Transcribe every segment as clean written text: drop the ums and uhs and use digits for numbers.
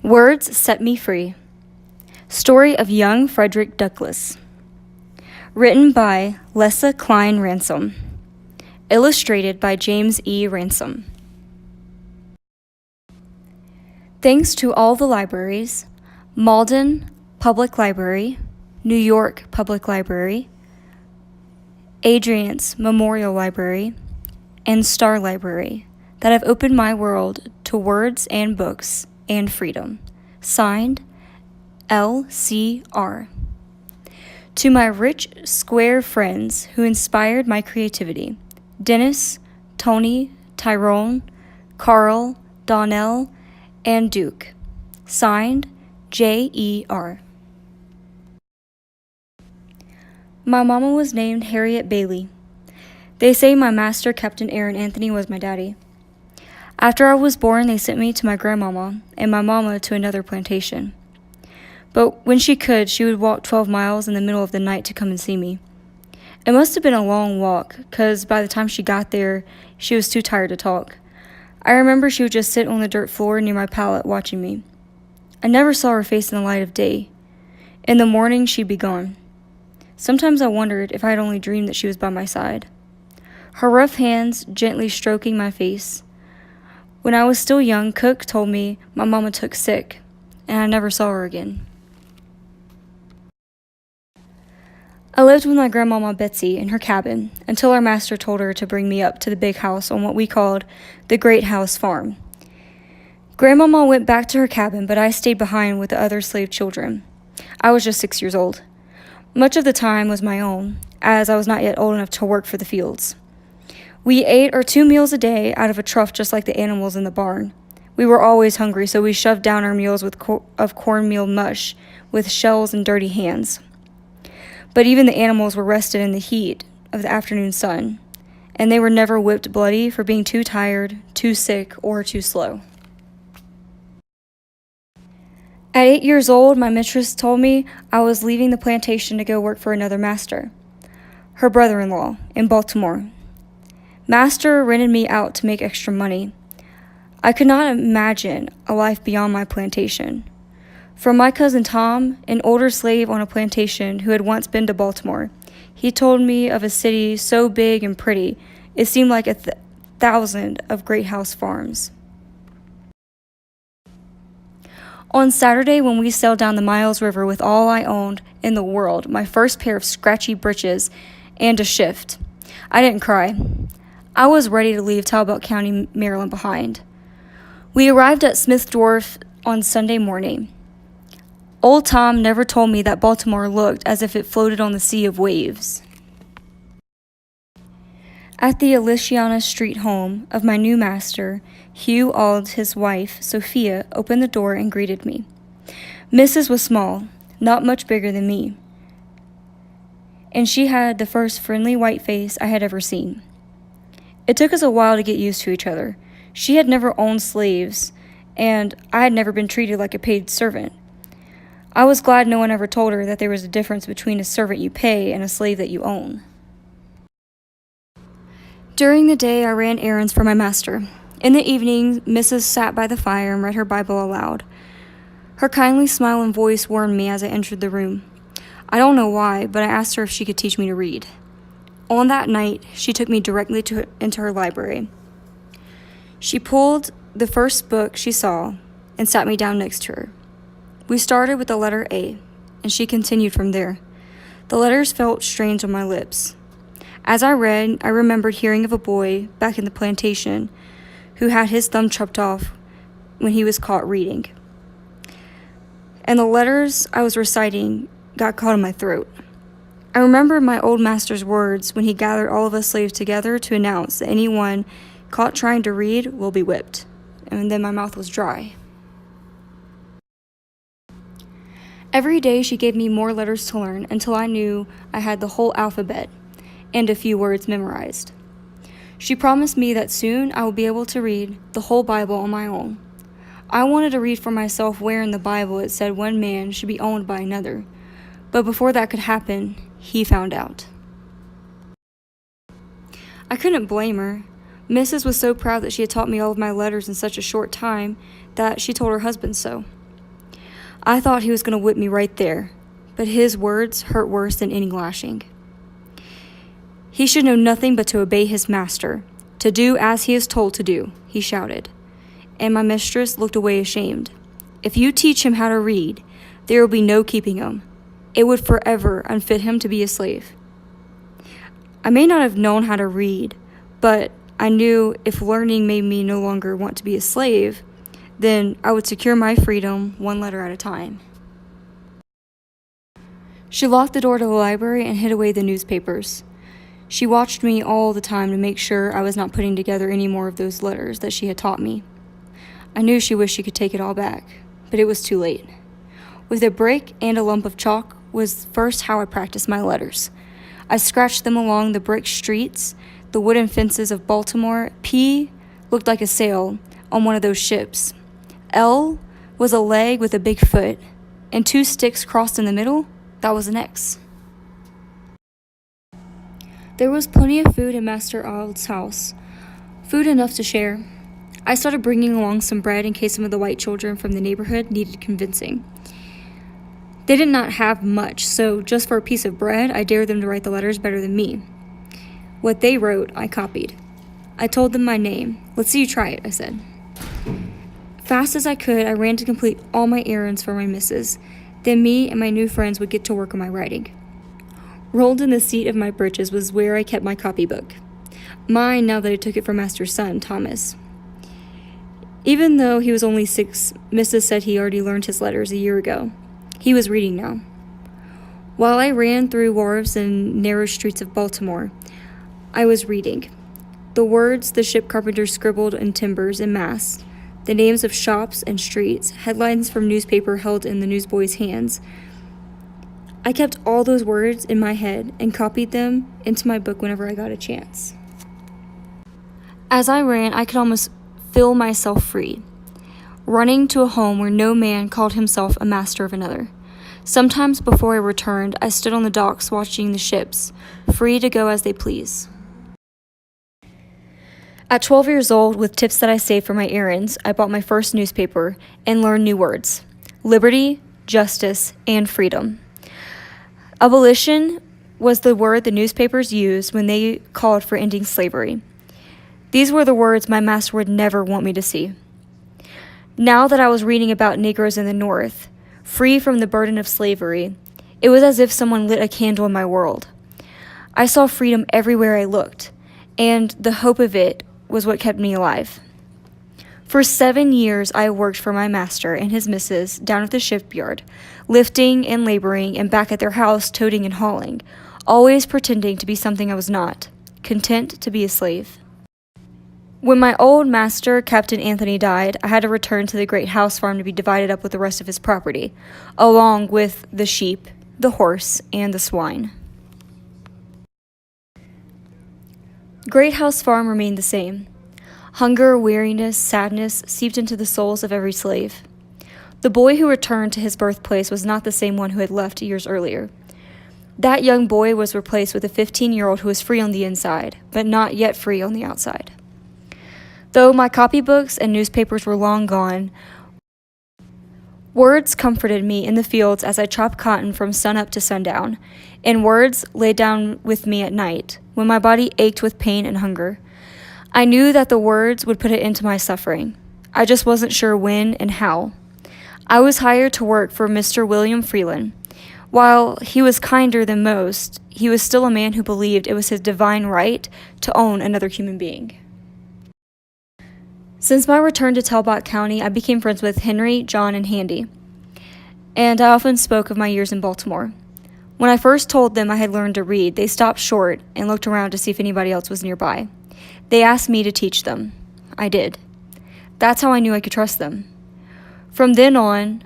Words Set Me Free. Story of Young Frederick Douglass. Written by Lessa Klein Ransom. Illustrated by James E. Ransom. Thanks to all the libraries: Malden Public Library, New York Public Library, Adrian's Memorial Library, and Star Library, that have opened my world to words and books and freedom. Signed, L.C.R. To my rich, square friends who inspired my creativity: Dennis, Tony, Tyrone, Carl, Donnell, and Duke. Signed, J.E.R. My mama was named Harriet Bailey. They say my master, Captain Aaron Anthony, was my daddy. After I was born, they sent me to my grandmama and my mama to another plantation. But when she could, she would walk 12 miles in the middle of the night to come and see me. It must have been a long walk, because by the time she got there, she was too tired to talk. I remember she would just sit on the dirt floor near my pallet watching me. I never saw her face in the light of day. In the morning, she'd be gone. Sometimes I wondered if I had only dreamed that she was by my side. Her rough hands gently stroking my face. When I was still young, Cook told me my mama took sick, and I never saw her again. I lived with my grandmama Betsy in her cabin until our master told her to bring me up to the big house on what we called the Great House Farm. Grandmama went back to her cabin, but I stayed behind with the other slave children. I was just 6 years old. Much of the time was my own, as I was not yet old enough to work for the fields. We ate our 2 meals a day out of a trough just like the animals in the barn. We were always hungry, so we shoved down our meals of cornmeal mush with shells and dirty hands. But even the animals were rested in the heat of the afternoon sun, and they were never whipped bloody for being too tired, too sick, or too slow. At 8 years old, my mistress told me I was leaving the plantation to go work for another master, her brother-in-law, in Baltimore. Master rented me out to make extra money. I could not imagine a life beyond my plantation. From my cousin Tom, an older slave on a plantation who had once been to Baltimore, he told me of a city so big and pretty, it seemed like 1,000 of great house farms. On Saturday, when we sailed down the Miles River with all I owned in the world, my first pair of scratchy breeches and a shift, I didn't cry. I was ready to leave Talbot County, Maryland behind. We arrived at Smith's Wharf on Sunday morning. Old Tom never told me that Baltimore looked as if it floated on the sea of waves. At the Elysiana Street home of my new master, Hugh Auld, his wife, Sophia, opened the door and greeted me. Mrs. was small, not much bigger than me, and she had the first friendly white face I had ever seen. It took us a while to get used to each other. She had never owned slaves, and I had never been treated like a paid servant. I was glad no one ever told her that there was a difference between a servant you pay and a slave that you own. During the day, I ran errands for my master. In the evening, Mrs. sat by the fire and read her Bible aloud. Her kindly smile and voice warmed me as I entered the room. I don't know why, but I asked her if she could teach me to read. On that night, she took me directly into her library. She pulled the first book she saw and sat me down next to her. We started with the letter A, and she continued from there. The letters felt strange on my lips. As I read, I remembered hearing of a boy back in the plantation who had his thumb chopped off when he was caught reading. And the letters I was reciting got caught in my throat. I remember my old master's words when he gathered all of us slaves together to announce that anyone caught trying to read will be whipped. And then my mouth was dry. Every day she gave me more letters to learn until I knew I had the whole alphabet and a few words memorized. She promised me that soon I would be able to read the whole Bible on my own. I wanted to read for myself where in the Bible it said one man should be owned by another. But before that could happen, he found out. I couldn't blame her. Mrs. was so proud that she had taught me all of my letters in such a short time that she told her husband so. I thought he was going to whip me right there, but his words hurt worse than any lashing. He should know nothing but to obey his master, to do as he is told to do, he shouted. And my mistress looked away ashamed. If you teach him how to read, there will be no keeping him. It would forever unfit him to be a slave. I may not have known how to read, but I knew if learning made me no longer want to be a slave, then I would secure my freedom one letter at a time. She locked the door to the library and hid away the newspapers. She watched me all the time to make sure I was not putting together any more of those letters that she had taught me. I knew she wished she could take it all back, but it was too late. With a brick and a lump of chalk was first how I practiced my letters. I scratched them along the brick streets, the wooden fences of Baltimore. P looked like a sail on one of those ships. L was a leg with a big foot, and 2 sticks crossed in the middle, that was an X. There was plenty of food in Master Ald's house, food enough to share. I started bringing along some bread in case some of the white children from the neighborhood needed convincing. They did not have much, so just for a piece of bread, I dared them to write the letters better than me. What they wrote, I copied. I told them my name. Let's see you try it, I said. Fast as I could, I ran to complete all my errands for my missus. Then me and my new friends would get to work on my writing. Rolled in the seat of my breeches was where I kept my copybook. Mine now that I took it from Master's son, Thomas. Even though he was only 6, Mrs. said he already learned his letters a year ago. He was reading now. While I ran through wharves and narrow streets of Baltimore, I was reading. The words the ship carpenters scribbled in timbers and masts, the names of shops and streets, headlines from newspaper held in the newsboys' hands. I kept all those words in my head and copied them into my book whenever I got a chance. As I ran, I could almost feel myself free, running to a home where no man called himself a master of another. Sometimes before I returned, I stood on the docks watching the ships, free to go as they please. At 12 years old, with tips that I saved for my errands, I bought my first newspaper and learned new words: liberty, justice, and freedom. Abolition was the word the newspapers used when they called for ending slavery. These were the words my master would never want me to see. Now that I was reading about Negroes in the North, free from the burden of slavery, it was as if someone lit a candle in my world. I saw freedom everywhere I looked, and the hope of it was what kept me alive. For 7 years, I worked for my master and his missus down at the shipyard, lifting and laboring, and back at their house, toting and hauling, always pretending to be something I was not, content to be a slave. When my old master, Captain Anthony, died, I had to return to the great house farm to be divided up with the rest of his property, along with the sheep, the horse, and the swine. Great House Farm remained the same. Hunger, weariness, sadness seeped into the souls of every slave. The boy who returned to his birthplace was not the same one who had left years earlier. That young boy was replaced with a 15-year-old who was free on the inside, but not yet free on the outside. Though my copybooks and newspapers were long gone, words comforted me in the fields as I chopped cotton from sunup to sundown, and words lay down with me at night, when my body ached with pain and hunger. I knew that the words would put an end to my suffering. I just wasn't sure when and how. I was hired to work for Mr. William Freeland. While he was kinder than most, he was still a man who believed it was his divine right to own another human being. Since my return to Talbot County, I became friends with Henry, John, and Handy, and I often spoke of my years in Baltimore. When I first told them I had learned to read, they stopped short and looked around to see if anybody else was nearby. They asked me to teach them. I did. That's how I knew I could trust them. From then on,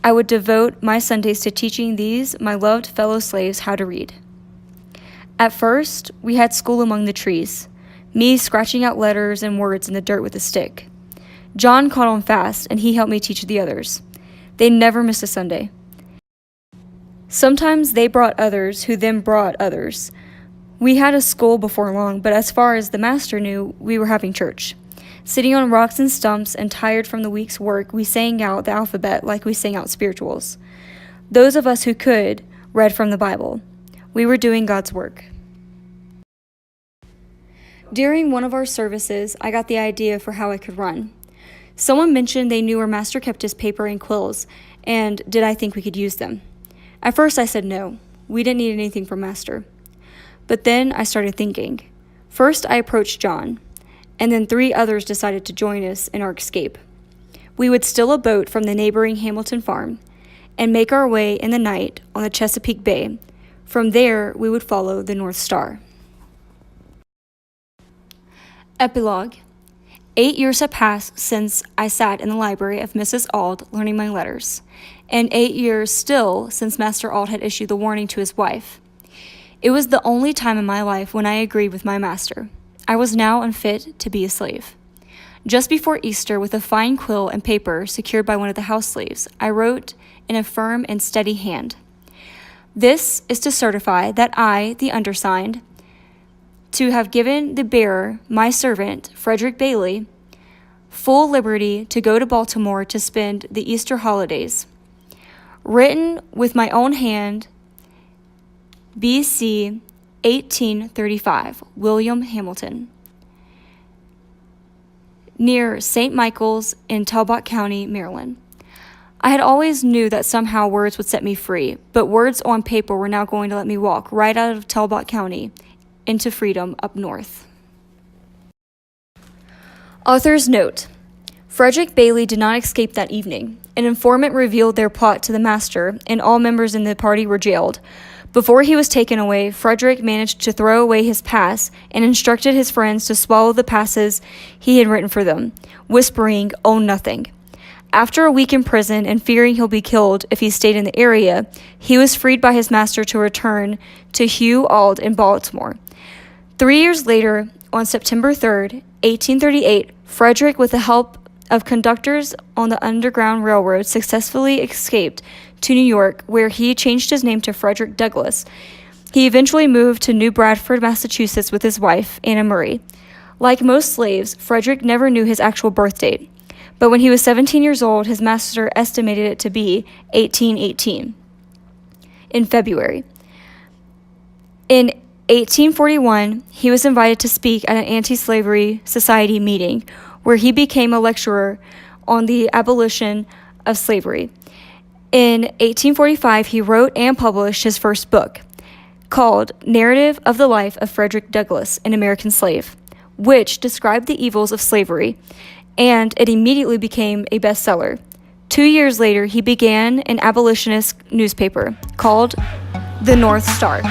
I would devote my Sundays to teaching these, my loved fellow slaves, how to read. At first, we had school among the trees, me scratching out letters and words in the dirt with a stick. John caught on fast, and he helped me teach the others. They never missed a Sunday. Sometimes they brought others, who then brought others. We had a school before long, but as far as the master knew, we were having church. Sitting on rocks and stumps and tired from the week's work, we sang out the alphabet like we sang out spirituals. Those of us who could read from the Bible. We were doing God's work. During one of our services, I got the idea for how I could run. Someone mentioned they knew where Master kept his paper and quills, and did I think we could use them? At first I said no, we didn't need anything from Master. But then I started thinking. First I approached John, and then 3 others decided to join us in our escape. We would steal a boat from the neighboring Hamilton farm, and make our way in the night on the Chesapeake Bay. From there, we would follow the North Star. Epilogue. 8 years have passed since I sat in the library of Mrs. Auld learning my letters, and 8 years still since Master Auld had issued the warning to his wife. It was the only time in my life when I agreed with my master. I was now unfit to be a slave. Just before Easter, with a fine quill and paper secured by one of the house slaves, I wrote in a firm and steady hand, "This is to certify that I, the undersigned, to have given the bearer, my servant, Frederick Bailey, full liberty to go to Baltimore to spend the Easter holidays. Written with my own hand, B.C. 1835, William Hamilton, near St. Michael's in Talbot County, Maryland." I had always knew that somehow words would set me free, but words on paper were now going to let me walk right out of Talbot County into freedom up north. Author's note. Frederick Bailey did not escape that evening. An informant revealed their plot to the master, and all members in the party were jailed. Before he was taken away, Frederick managed to throw away his pass and instructed his friends to swallow the passes he had written for them, whispering, "Oh, nothing." After a week in prison and fearing he'll be killed if he stayed in the area, he was freed by his master to return to Hugh Auld in Baltimore. 3 years later, on September 3rd, 1838, Frederick, with the help of conductors on the Underground Railroad, successfully escaped to New York, where he changed his name to Frederick Douglass. He eventually moved to New Bradford, Massachusetts with his wife, Anna Murray. Like most slaves, Frederick never knew his actual birth date, but when he was 17 years old, his master estimated it to be 1818 in February. In 1841, he was invited to speak at an anti-slavery society meeting, where he became a lecturer on the abolition of slavery. In 1845, he wrote and published his first book, called Narrative of the Life of Frederick Douglass, an American Slave, which described the evils of slavery, and it immediately became a bestseller. 2 years later, he began an abolitionist newspaper called The North Star.